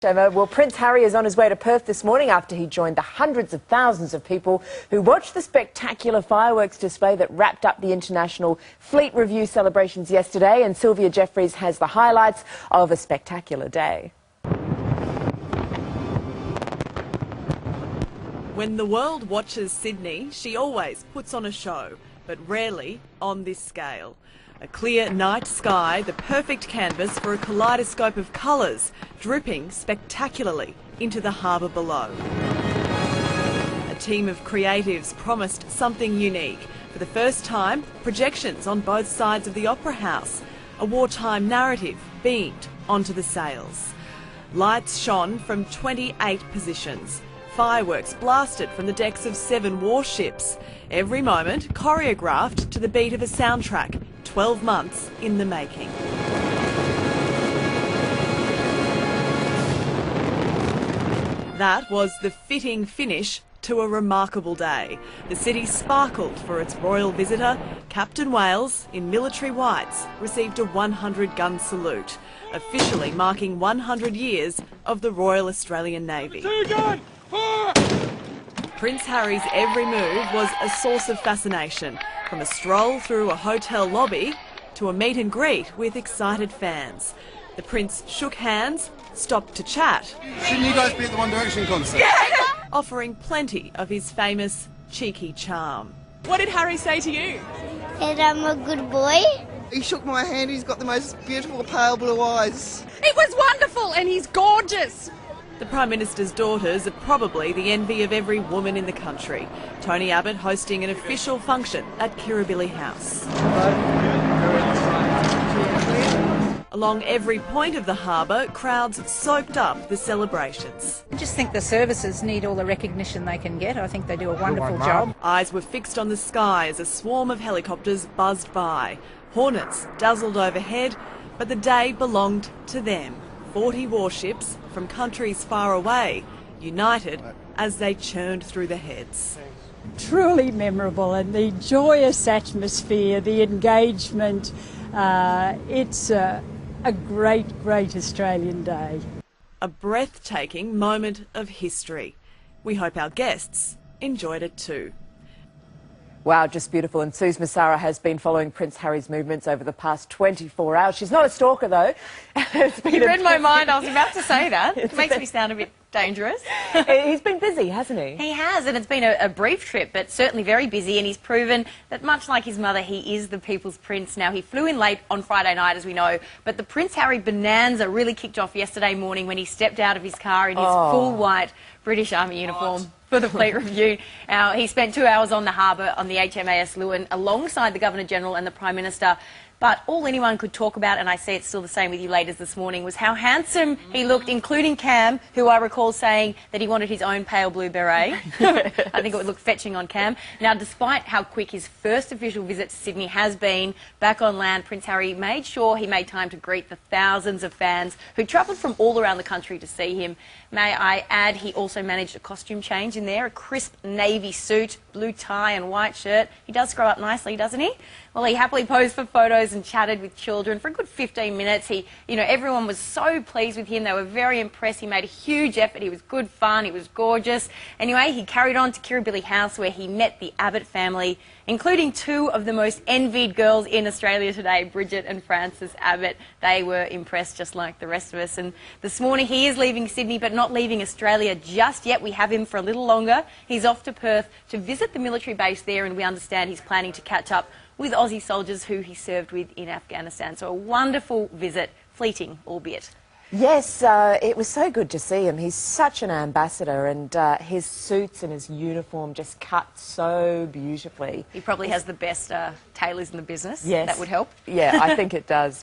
Emma, well, Prince Harry is on his way to Perth this morning after he joined the hundreds of thousands of people who watched the spectacular fireworks display that wrapped up the International Fleet Review celebrations yesterday. And Sylvia Jeffries has the highlights of a spectacular day. When the world watches Sydney, she always puts on a show, but rarely on this scale. A clear night sky, the perfect canvas for a kaleidoscope of colours, dripping spectacularly into the harbour below. A team of creatives promised something unique. For the first time, projections on both sides of the Opera House. A wartime narrative beamed onto the sails. Lights shone from 28 positions. Fireworks blasted from the decks of 7 warships. Every moment choreographed to the beat of a soundtrack, 12 months in the making. That was the fitting finish to a remarkable day. The city sparkled for its royal visitor. Captain Wales, in military whites, received a 100-gun salute, officially marking 100 years of the Royal Australian Navy. Prince Harry's every move was a source of fascination, from a stroll through a hotel lobby to a meet and greet with excited fans. The Prince shook hands, stopped to chat. Shouldn't you guys be at the One Direction concert? Offering plenty of his famous cheeky charm. What did Harry say to you? That I'm a good boy. He shook my hand. He's got the most beautiful pale blue eyes. It was wonderful and he's gorgeous. The Prime Minister's daughters are probably the envy of every woman in the country. Tony Abbott hosting an official function at Kirribilli House. Along every point of the harbour, crowds soaked up the celebrations. I just think the services need all the recognition they can get. I think they do a wonderful job. Eyes were fixed on the sky as a swarm of helicopters buzzed by. Hornets dazzled overhead, but the day belonged to them. 40 warships from countries far away, united as they churned through the heads. Truly memorable, and the joyous atmosphere, the engagement, it's a great Australian day. A breathtaking moment of history. We hope our guests enjoyed it too. Wow, just beautiful. And Suze Massara has been following Prince Harry's movements over the past 24 hours. She's not a stalker, though. You read my mind. I was about to say that. It makes me sound a bit dangerous. He's been busy, hasn't he? He has, and it's been a brief trip, but certainly very busy, and he's proven that, much like his mother, he is the people's prince. Now, he flew in late on Friday night, as we know, but the Prince Harry bonanza really kicked off yesterday morning when he stepped out of his car in his full white British Army uniform for the Fleet Review. He spent 2 hours on the harbour on the HMAS Lewin alongside the Governor-General and the Prime Minister. But all anyone could talk about, and I say it's still the same with you ladies this morning, was how handsome he looked, including Cam, who I recall saying that he wanted his own pale blue beret. I think it would look fetching on Cam. Now, despite how quick his first official visit to Sydney has been, back on land, Prince Harry made sure he made time to greet the thousands of fans who travelled from all around the country to see him. May I add, he also managed a costume change in there, a crisp navy suit, blue tie and white shirt. He does grow up nicely, doesn't he? Well, he happily posed for photos and chatted with children for a good 15 minutes. Everyone was so pleased with him. They were very impressed. He made a huge effort. He was good fun. He was gorgeous. Anyway, he carried on to Kirribilli House, where he met the Abbott family, including 2 of the most envied girls in Australia today, Bridget and Frances Abbott. They were impressed just like the rest of us. And this morning he is leaving Sydney, but not leaving Australia just yet. We have him for a little longer. He's off to Perth to visit the military base there, and we understand he's planning to catch up with Aussie soldiers who he served with in Afghanistan. So a wonderful visit, fleeting albeit. Yes, it was so good to see him. He's such an ambassador, and his suits and his uniform just cut so beautifully. He probably has the best tailors in the business. Yes. That would help. Yeah, I think it does.